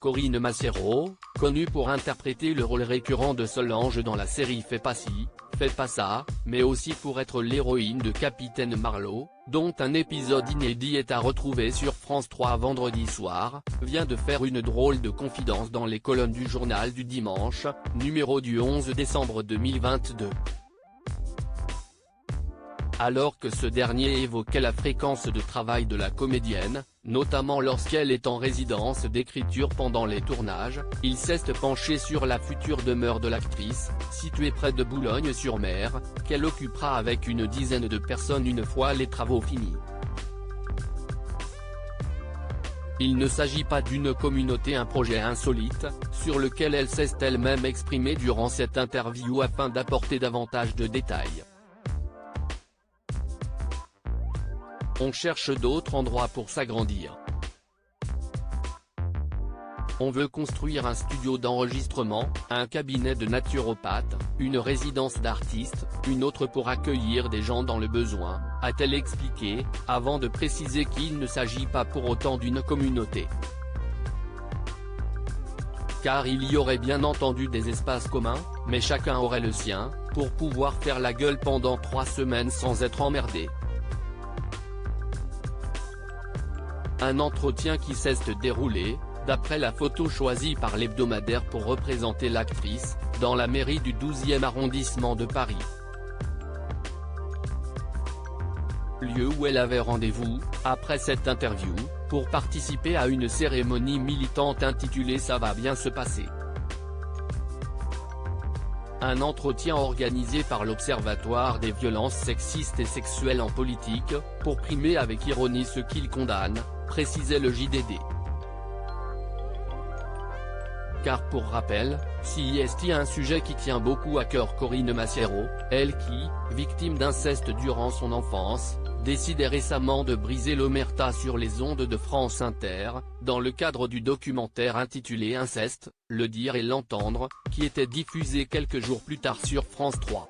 Corinne Massiero, connue pour interpréter le rôle récurrent de Solange dans la série Fais pas ci, fais pas ça, mais aussi pour être l'héroïne de Capitaine Marlowe, dont un épisode inédit est à retrouver sur France 3 vendredi soir, vient de faire une drôle de confidence dans les colonnes du journal du dimanche, numéro du 11 décembre 2022. Alors que ce dernier évoquait la fréquence de travail de la comédienne, notamment lorsqu'elle est en résidence d'écriture pendant les tournages, il s'est penché sur la future demeure de l'actrice, située près de Boulogne-sur-Mer, qu'elle occupera avec une dizaine de personnes une fois les travaux finis. Il ne s'agit pas d'une communauté, un projet insolite, sur lequel elle s'est elle-même exprimée durant cette interview afin d'apporter davantage de détails. On cherche d'autres endroits pour s'agrandir. On veut construire un studio d'enregistrement, un cabinet de naturopathe, une résidence d'artistes, une autre pour accueillir des gens dans le besoin, a-t-elle expliqué, avant de préciser qu'il ne s'agit pas pour autant d'une communauté. Car il y aurait bien entendu des espaces communs, mais chacun aurait le sien, pour pouvoir faire la gueule pendant 3 semaines sans être emmerdé. Un entretien qui s'est déroulé, d'après la photo choisie par l'hebdomadaire pour représenter l'actrice, dans la mairie du 12e arrondissement de Paris. Lieu où elle avait rendez-vous, après cette interview, pour participer à une cérémonie militante intitulée Ça va bien se passer. Un entretien organisé par l'Observatoire des violences sexistes et sexuelles en politique, pour primer avec ironie ceux qu'il condamne, précisait le JDD. Car pour rappel, si est un sujet qui tient beaucoup à cœur Corinne Massiero, elle qui, victime d'inceste durant son enfance, décidait récemment de briser l'omerta sur les ondes de France Inter, dans le cadre du documentaire intitulé Inceste, le dire et l'entendre, qui était diffusé quelques jours plus tard sur France 3.